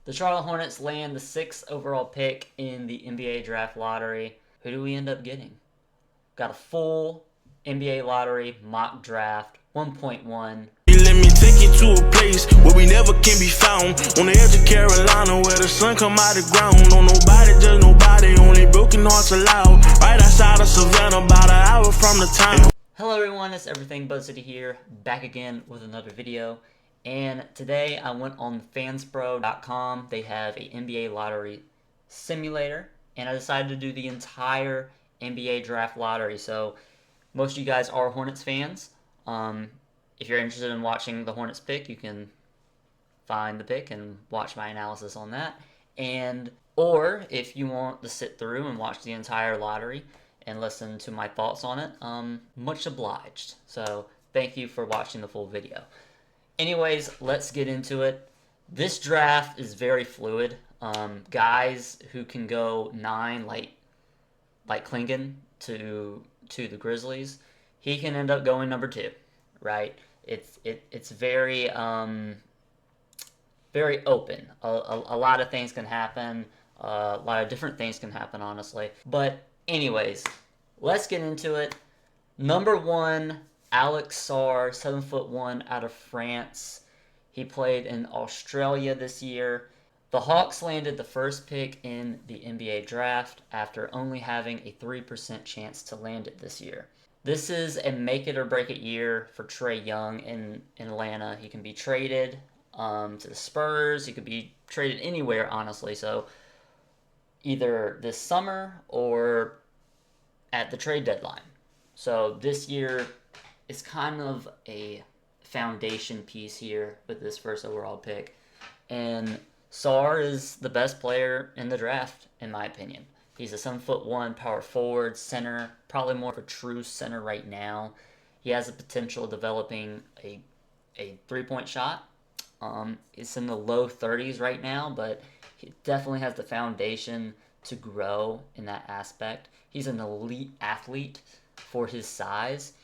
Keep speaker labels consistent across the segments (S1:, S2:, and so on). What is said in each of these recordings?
S1: The Charlotte Hornets land the 6th overall pick in the NBA draft lottery. Who do we end up getting? Got a full NBA lottery mock draft, 1.1.
S2: Let me take you to a place where we never can be found. On the edge of Carolina where the sun come out of the ground. Don't nobody judge nobody, only broken hearts allowed. Right outside of Savannah, about an hour from the town.
S1: Hello everyone, it's Everything Buzelis here, back again with another video. And today I went on fanspro.com. They have a NBA lottery simulator, and I decided to do the entire NBA draft lottery. So most of you guys are Hornets fans. If you're interested in watching the Hornets pick, you can find the pick and watch my analysis on that. Or if you want to sit through and watch the entire lottery and listen to my thoughts on it, much obliged. So thank you for watching the full video. Anyways, let's get into it. This draft is very fluid. Guys who can go 9, like Klingan to the Grizzlies, he can end up going number 2, right? It's very very open. A lot of things can happen. A lot of different things can happen, honestly. But anyways, let's get into it. Number 1, Alex Sarr, 7'1", out of France. He played in Australia this year. The Hawks landed the first pick in the NBA draft after only having a 3% chance to land it this year. This is a make-it-or-break-it year for Trae Young in Atlanta. He can be traded to the Spurs. He could be traded anywhere, honestly. So either this summer or at the trade deadline. So this year is kind of a foundation piece here with this first overall pick. And Sarr is the best player in the draft, in my opinion. He's a 7'1" power forward, center, probably more of a true center right now. He has the potential of developing a three-point shot. It's in the low 30s right now, but he definitely has the foundation to grow in that aspect. He's an elite athlete for his size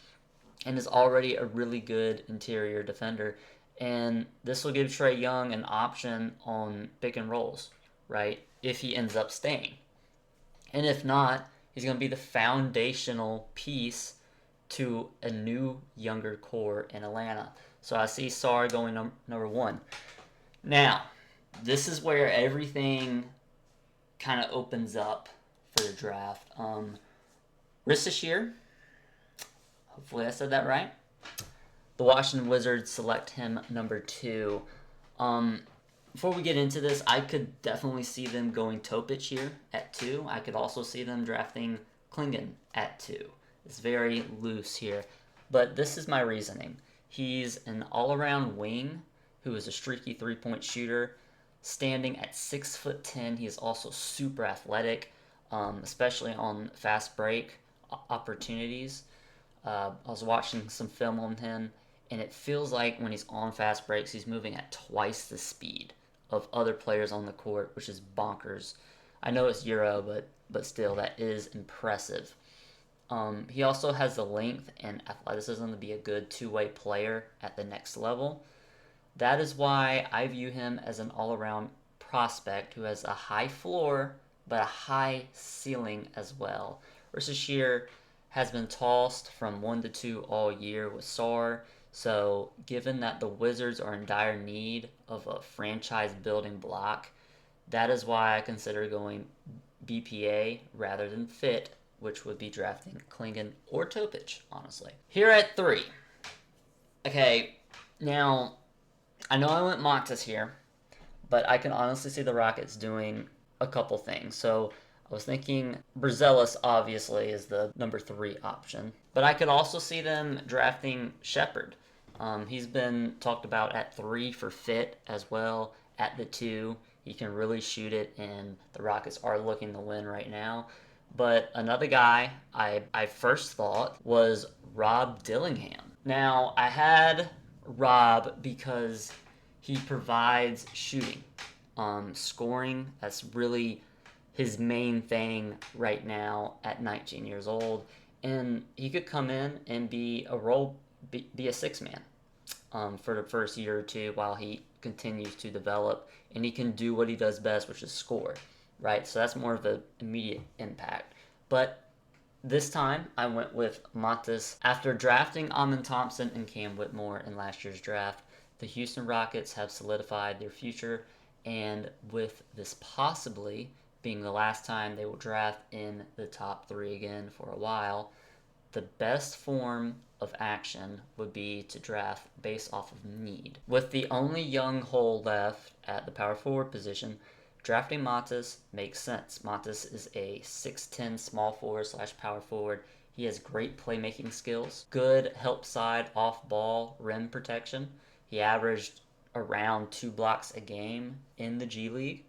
S1: and is already a really good interior defender. And this will give Trae Young an option on pick and rolls, right, if he ends up staying. And if not, he's going to be the foundational piece to a new, younger core in Atlanta. So I see Sarr going number 1. Now, this is where everything kind of opens up for the draft. Risacher, hopefully I said that right. The Washington Wizards select him number 2. Before we get into this, I could definitely see them going Topic here at 2. I could also see them drafting Klingan at 2. It's very loose here. But this is my reasoning. He's an all-around wing who is a streaky three-point shooter. Standing at 6'10", he is also super athletic, especially on fast break opportunities. I was watching some film on him, and it feels like when he's on fast breaks, he's moving at twice the speed of other players on the court, which is bonkers. I know it's Euro, but still, that is impressive. He also has the length and athleticism to be a good two-way player at the next level. That is why I view him as an all-around prospect who has a high floor, but a high ceiling as well. Risacher has been tossed from 1 to 2 all year with Sarr. So given that the Wizards are in dire need of a franchise building block, that is why I consider going BPA rather than fit, which would be drafting Klingan or Topic, honestly. Here at 3. Okay, now, I know I went Moxas here, but I can honestly see the Rockets doing a couple things. So I was thinking Buzelis obviously is the number 3 option, but I could also see them drafting Sheppard. He's been talked about at 3 for fit as well. At the 2, he can really shoot it, and the Rockets are looking to win right now. But another guy I first thought was Rob Dillingham. Now, I had Rob because he provides shooting, scoring. That's really his main thing right now at 19 years old. And he could come in and be a 6-man for the first year or two while he continues to develop, and he can do what he does best, which is score, right? So that's more of an immediate impact. But this time, I went with Montes. After drafting Amen Thompson and Cam Whitmore in last year's draft, the Houston Rockets have solidified their future, and with this possibly being the last time they will draft in the top 3 again for a while, the best form of action would be to draft based off of need. With the only young hole left at the power forward position, drafting Montes makes sense. Montes is a 6'10 small forward / power forward. He has great playmaking skills, good help side off ball rim protection. He averaged around 2 blocks a game in the G League.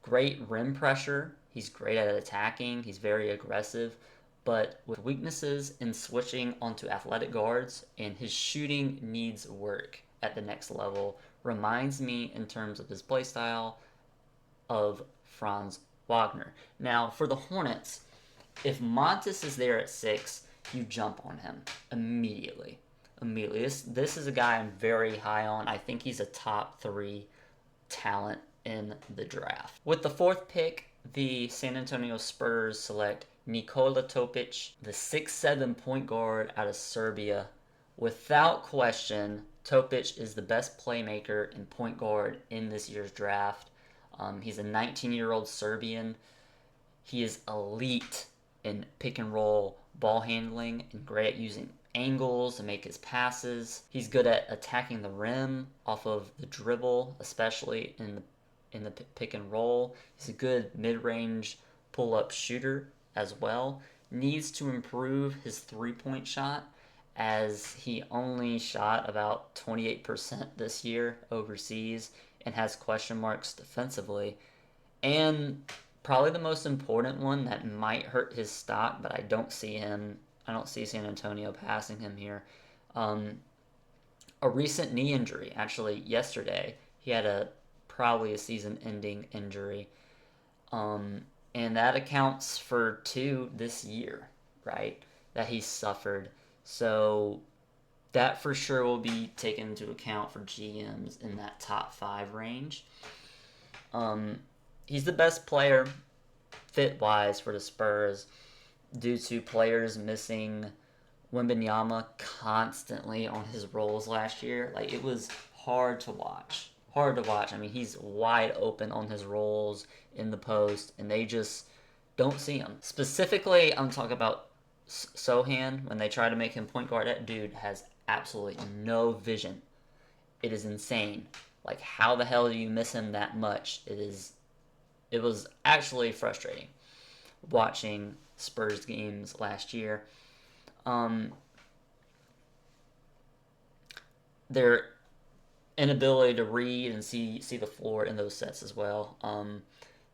S1: Great rim pressure. He's great at attacking. He's very aggressive, but with weaknesses in switching onto athletic guards, and his shooting needs work at the next level. Reminds me in terms of his play style of Franz Wagner. Now, for the Hornets, if Montes is there at 6, you jump on him immediately. This is a guy I'm very high on. I think he's a top 3 talent in the draft. With the 4th pick, the San Antonio Spurs select Nikola Topic, the 6'7 point guard out of Serbia. Without question, Topic is the best playmaker and point guard in this year's draft. He's a 19-year-old Serbian. He is elite in pick and roll ball handling and great at using angles to make his passes. He's good at attacking the rim off of the dribble, especially in the pick and roll. He's a good mid-range pull-up shooter as well. Needs to improve his three-point shot, as he only shot about 28% this year overseas and has question marks defensively. And probably the most important one that might hurt his stock, but I don't see San Antonio passing him here. A recent knee injury, actually yesterday. He had probably a season-ending injury. And that accounts for 2 this year, right, that he suffered. So that for sure will be taken into account for GMs in that top 5 range. He's the best player fit-wise for the Spurs due to players missing Wembanyama constantly on his roles last year. Like, it was hard to watch. I mean, he's wide open on his rolls in the post, and they just don't see him. Specifically, I'm talking about Sohan. When they try to make him point guard, that dude has absolutely no vision. It is insane. Like, how the hell do you miss him that much? It was actually frustrating watching Spurs games last year. Their inability to read and see the floor in those sets as well.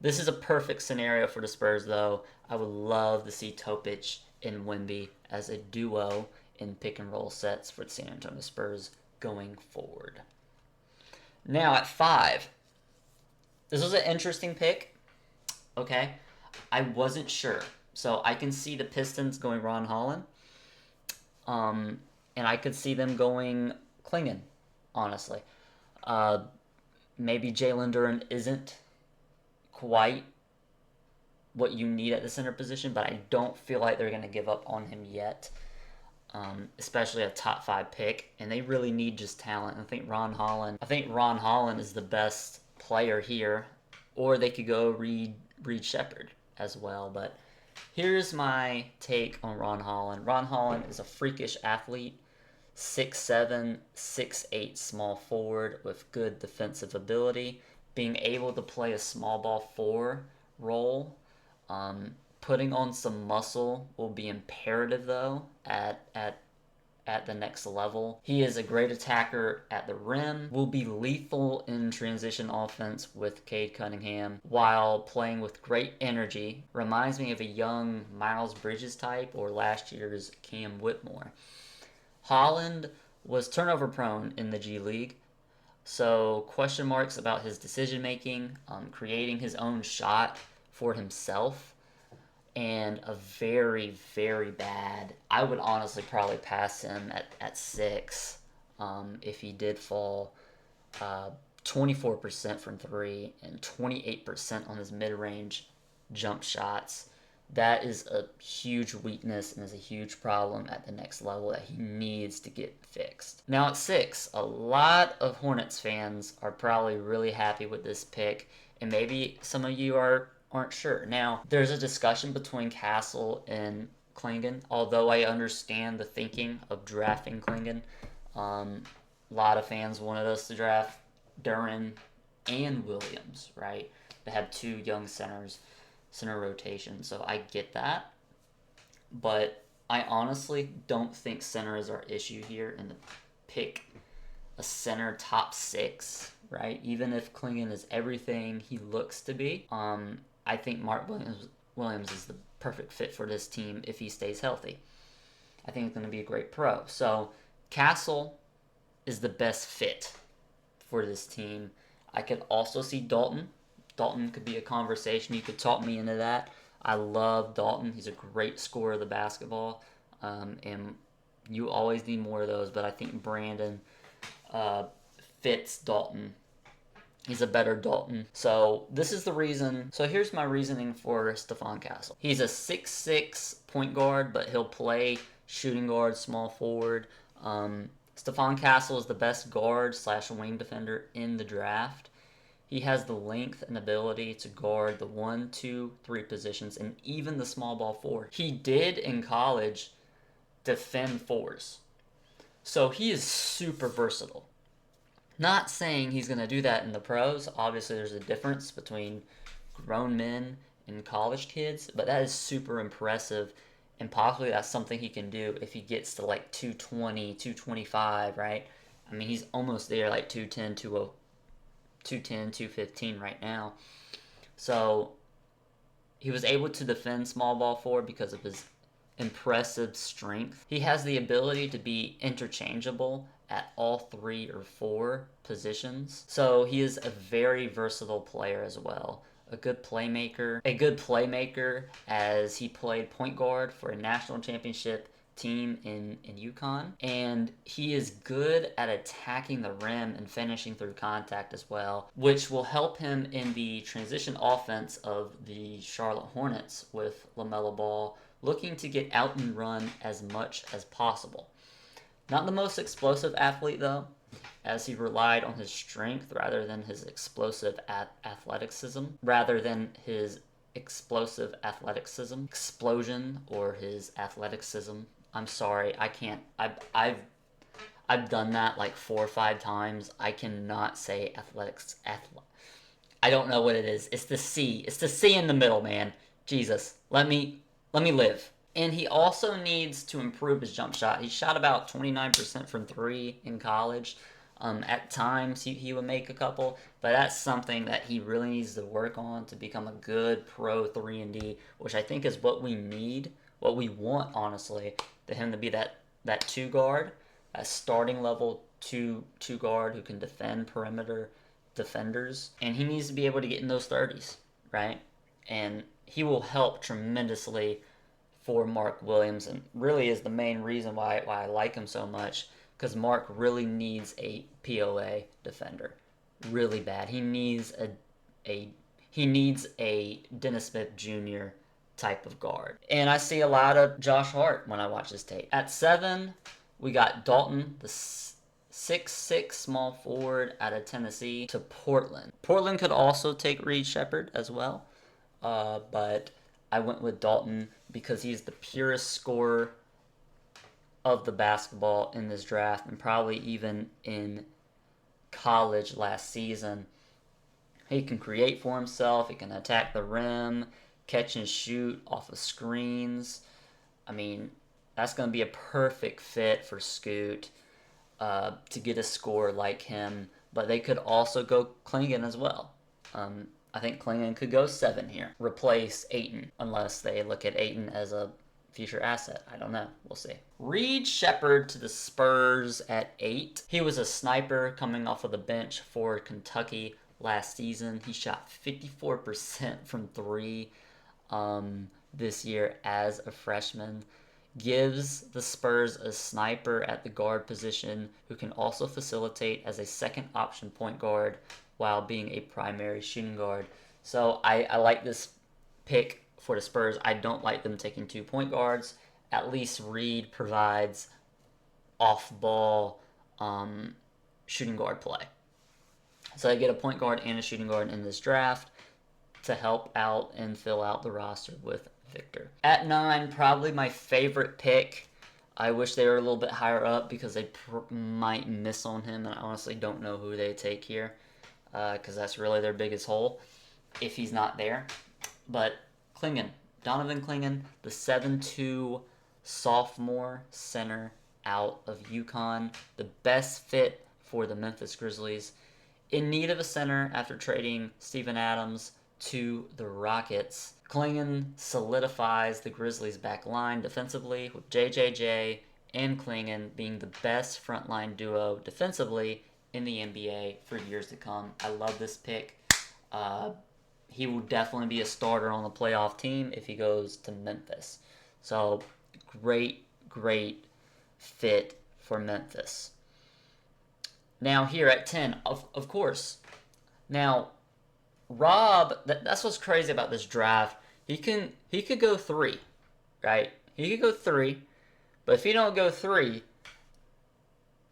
S1: This is a perfect scenario for the Spurs, though. I would love to see Topic and Wemby as a duo in pick and roll sets for the San Antonio Spurs going forward. Now at 5, this was an interesting pick. Okay, I wasn't sure, so I can see the Pistons going Ron Holland, and I could see them going Klingan, honestly. Maybe Jalen Duren isn't quite what you need at the center position, but I don't feel like they're going to give up on him yet, especially a top 5 pick, and they really need just talent. I think Ron Holland is the best player here, or they could go read Sheppard as well. But here's my take on Ron Holland. Ron Holland is a freakish athlete. 6'7", 6'8" small forward with good defensive ability. Being able to play a small ball 4 role. Putting on some muscle will be imperative, though, at the next level. He is a great attacker at the rim, will be lethal in transition offense with Cade Cunningham, while playing with great energy. Reminds me of a young Miles Bridges type or last year's Cam Whitmore. Holland was turnover prone in the G League, so question marks about his decision making, creating his own shot for himself, and a very, very bad, I would honestly probably pass him at 6 if he did fall 24% from 3 and 28% on his mid-range jump shots. That is a huge weakness and is a huge problem at the next level that he needs to get fixed. Now at 6, a lot of Hornets fans are probably really happy with this pick, and maybe some of you aren't sure. Now, there's a discussion between Castle and Klingan, although I understand the thinking of drafting Klingan. A lot of fans wanted us to draft Duren and Williams, right? They have 2 young centers. Center rotation, so I get that, but I honestly don't think center is our issue here, and to pick a center top 6, right, even if Klingan is everything he looks to be, I think Mark Williams is the perfect fit for this team if he stays healthy. I think he's going to be a great pro. So Castle is the best fit for this team. I could also see Dalton. Dalton could be a conversation. You could talk me into that. I love Dalton. He's a great scorer of the basketball. And you always need more of those. But I think Brandon fits Dalton. He's a better Dalton. So this is the reason. So here's my reasoning for Stephon Castle. He's a 6'6" point guard, but he'll play shooting guard, small forward. Stephon Castle is the best guard / wing defender in the draft. He has the length and ability to guard the 1, 2, 3 positions and even the small ball 4. He did in college defend 4s. So he is super versatile. Not saying he's going to do that in the pros. Obviously, there's a difference between grown men and college kids, but that is super impressive. And possibly that's something he can do if he gets to like 220, 225, right? I mean, he's almost there, like 210, 215 right now. So he was able to defend small ball 4 because of his impressive strength. He has the ability to be interchangeable at all 3 or 4 positions. So he is a very versatile player as well. A good playmaker as he played point guard for a national championship team in UConn, and he is good at attacking the rim and finishing through contact as well, which will help him in the transition offense of the Charlotte Hornets with LaMelo Ball looking to get out and run as much as possible. Not the most explosive athlete though, as he relied on his strength rather than his explosive explosion or his athleticism. I'm sorry, I can't. I've done that like 4 or 5 times. I cannot say athletics. I don't know what it is. It's the C. It's the C in the middle, man. Jesus, let me live. And he also needs to improve his jump shot. He shot about 29% from 3 in college. At times he would make a couple, but that's something that he really needs to work on to become a good pro 3-and-D, which I think is what we need, what we want, honestly, to him to be that 2 guard, a starting level 2 guard who can defend perimeter defenders, and he needs to be able to get in those 30s, right? And he will help tremendously for Mark Williams, and really is the main reason why I like him so much, because Mark really needs a POA defender, really bad. He needs a Dennis Smith Jr. type of guard. And I see a lot of Josh Hart when I watch this tape. At 7, we got Dalton, the 6'6" small forward out of Tennessee, to Portland. Portland could also take Reed Sheppard as well, but I went with Dalton because he's the purest scorer of the basketball in this draft, and probably even in college last season. He can create for himself. He can attack the rim, catch and shoot off of screens. I mean, that's going to be a perfect fit for Scoot to get a score like him. But they could also go Klingan as well. I think Klingan could go 7 here. Replace Ayton, unless they look at Ayton as a future asset. I don't know. We'll see. Reed Sheppard to the Spurs at 8. He was a sniper coming off of the bench for Kentucky last season. He shot 54% from 3 this year as a freshman. gives the Spurs a sniper at the guard position who can also facilitate as a second option point guard while being a primary shooting guard. So I like this pick for the Spurs. I don't like them taking 2 point guards. At least Reed provides off-ball shooting guard play. So they get a point guard and a shooting guard in this draft to help out and fill out the roster with Victor. At 9, probably my favorite pick. I wish they were a little bit higher up because they might miss on him, and I honestly don't know who they take here because that's really their biggest hole if he's not there. But Klingan, Donovan Clingan, the 7'2" sophomore center out of UConn, the best fit for the Memphis Grizzlies. In need of a center after trading Steven Adams to the Rockets, Klingan solidifies the Grizzlies' back line defensively, with JJJ and Klingan being the best frontline duo defensively in the NBA for years to come. I love this pick. He will definitely be a starter on the playoff team if he goes to Memphis. So, great fit for Memphis. Now here at 10, of course. Now, Rob, that's what's crazy about this draft. He could go 3, right? He could go 3, but if he don't go 3,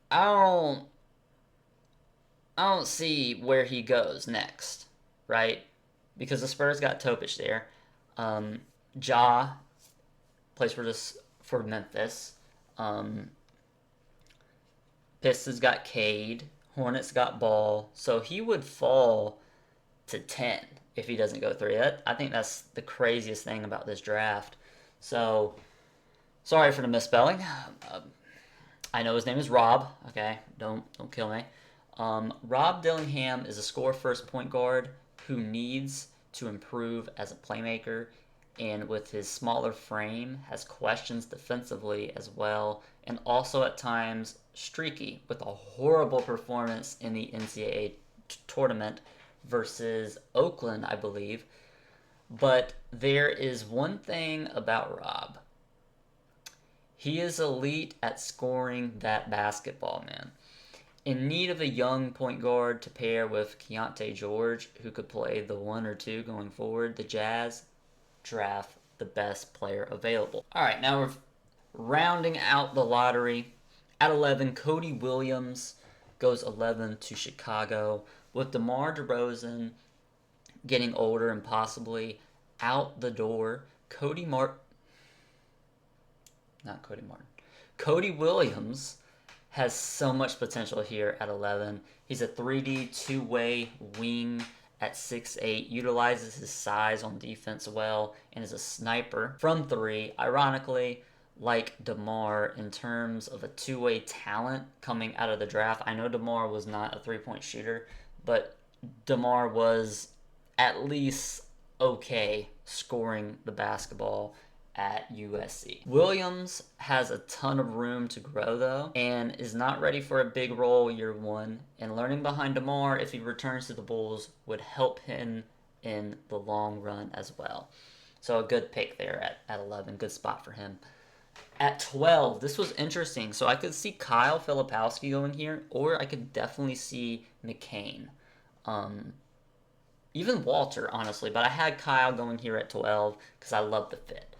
S1: I don't see where he goes next, right? Because the Spurs got Topic there. Ja plays for Memphis. Pistons got Cade. Hornets got Ball. So he would fall to 10 if he doesn't go 3. I think that's the craziest thing about this draft. So, sorry for the misspelling. I know his name is Rob. Okay, don't kill me. Rob Dillingham is a score-first point guard who needs to improve as a playmaker, and with his smaller frame has questions defensively as well, and also at times streaky with a horrible performance in the NCAA tournament versus Oakland, I believe. But there is one thing about Rob. He is elite at scoring that basketball, man. In need of a young point guard to pair with Keontae George, who could play the 1 or 2 going forward, the Jazz draft the best player available. All right, now we're rounding out the lottery. At 11, Cody Williams goes 11 to Chicago, with DeMar DeRozan getting older and possibly out the door. Cody Williams has so much potential here at 11. He's a 3D two-way wing at 6'8", utilizes his size on defense well, and is a sniper from 3. Ironically, like DeMar in terms of a two-way talent coming out of the draft. I know DeMar was not a three-point shooter, but DeMar was at least okay scoring the basketball at USC. Williams has a ton of room to grow, though, and is not ready for a big role year 1, and learning behind DeMar if he returns to the Bulls would help him in the long run as well. So a good pick there at 11. Good spot for him. At 12, this was interesting. So I could see Kyle Filipowski going here, or I could definitely see McCain. Even Walter, honestly, but I had Kyle going here at 12 because I love the fit.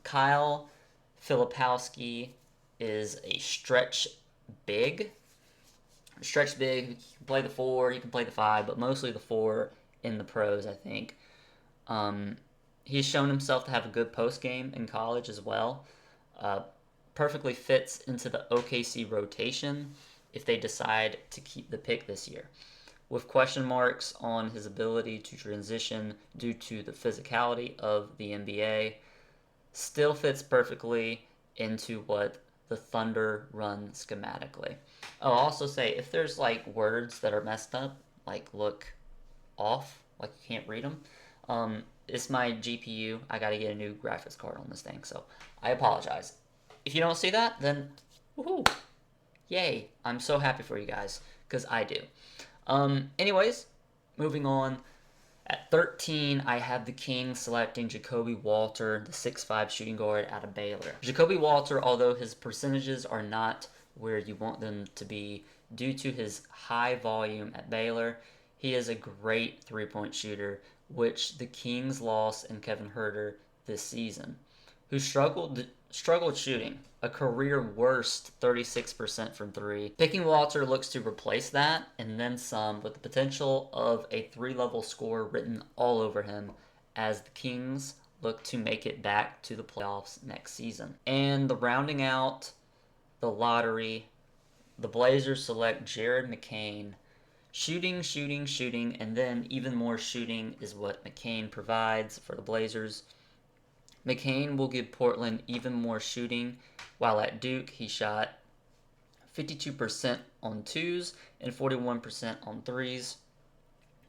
S1: Kyle Filipowski is a stretch big. He can play the 4, he can play the 5, but mostly the 4 in the pros, I think. He's shown himself to have a good post game in college as well. Perfectly fits into the OKC rotation if they decide to keep the pick this year. With question marks on his ability to transition due to the physicality of the NBA, still fits perfectly into what the Thunder run schematically. I'll also say, if there's like words that are messed up, like look off, like you can't read them, it's my GPU. I gotta get a new graphics card on this thing, so I apologize. If you don't see that, then woohoo, yay! I'm so happy for you guys, because I do. Anyways, moving on. At 13, I have the Kings selecting Jacoby Walter, the 6'5 shooting guard out of Baylor. Jacoby Walter, although his percentages are not where you want them to be due to his high volume at Baylor, he is a great three-point shooter, which the Kings lost in Kevin Huerter this season, who struggled shooting a career worst 36% from three. Picking Walter looks to replace that and then some, with the potential of a 3-level score written all over him as the Kings look to make it back to the playoffs next season. And the rounding out the lottery, the Blazers select Jared McCain. Shooting, and then even more shooting is what McCain provides for the Blazers. McCain will give Portland even more shooting. While at Duke, he shot 52% on twos and 41% on threes.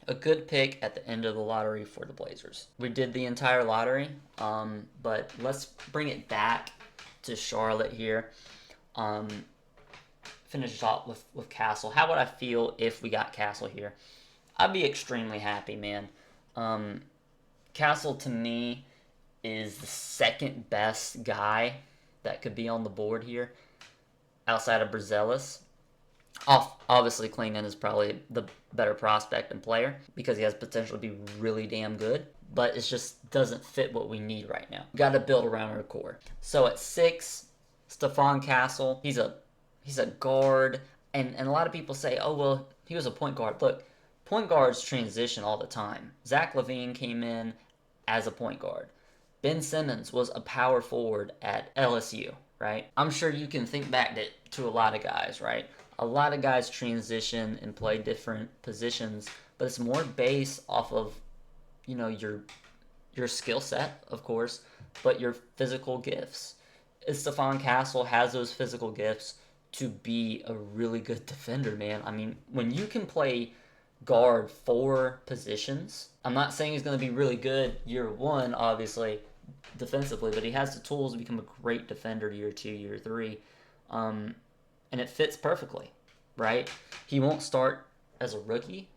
S1: A good pick at the end of the lottery for the Blazers. We did the entire lottery, but let's bring it back to Charlotte here. Finish off with Castle. How would I feel if we got Castle here? I'd be extremely happy, man. Castle, to me, is the second best guy that could be on the board here outside of Buzelis. Obviously, Clingan is probably the better prospect and player because he has potential to be really damn good, but it just doesn't fit what we need right now. Got to build around our core. So at 6, Stephon Castle. He's a guard, and a lot of people say, oh, well, he was a point guard. Look, point guards transition all the time. Zach LaVine came in as a point guard. Ben Simmons was a power forward at LSU, right? I'm sure you can think back to a lot of guys, right? A lot of guys transition and play different positions, but it's more based off of, your skill set, of course, but your physical gifts. Stephon Castle has those physical gifts to be a really good defender, man. I mean, when you can play guard 4 positions, I'm not saying he's going to be really good year 1, obviously, defensively, but he has the tools to become a great defender year 2, year 3, and it fits perfectly, right? He won't start as a rookie.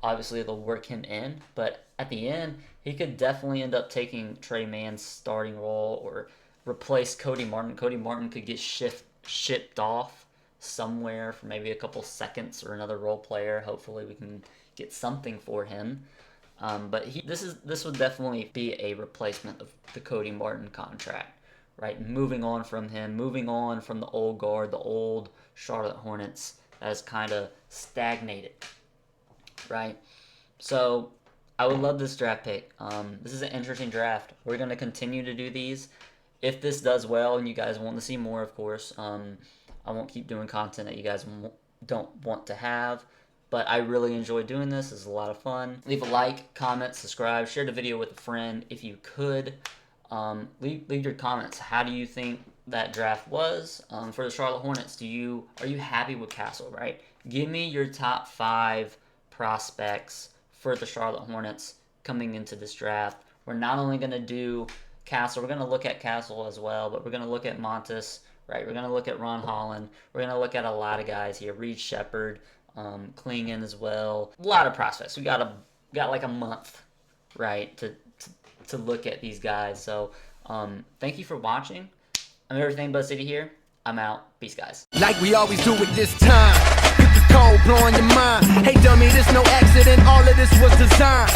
S1: Obviously, they'll work him in, but at the end, he could definitely end up taking Trey Mann's starting role or replace Cody Martin. Cody Martin could get shipped off somewhere for maybe a couple seconds or another role player. Hopefully we can get something for him. But this would definitely be a replacement of the Cody Martin contract, right? Moving on from him, moving on from the old guard, the old Charlotte Hornets that has kind of stagnated, right? So I would love this draft pick. This is an interesting draft. We're going to continue to do these. If this does well and you guys want to see more, of course, I won't keep doing content that you guys don't want to have. But I really enjoy doing this. It's a lot of fun. Leave a like, comment, subscribe, share the video with a friend if you could. Leave your comments. How do you think that draft was for the Charlotte Hornets? Are you happy with Castle, right? Give me your top 5 prospects for the Charlotte Hornets coming into this draft. We're not only going to do Castle, we're going to look at Castle as well, but we're going to look at Montes, right? We're going to look at Ron Holland. We're going to look at a lot of guys here. Reed Sheppard, Klingan as well. A lot of prospects. We got like a month, right, to look at these guys. So thank you for watching. I'm Everything Buzz City here. I'm out. Peace, guys.
S3: Like we always do it this time. Cold blowing your mind. Hey dummy, this no accident. All of this was designed.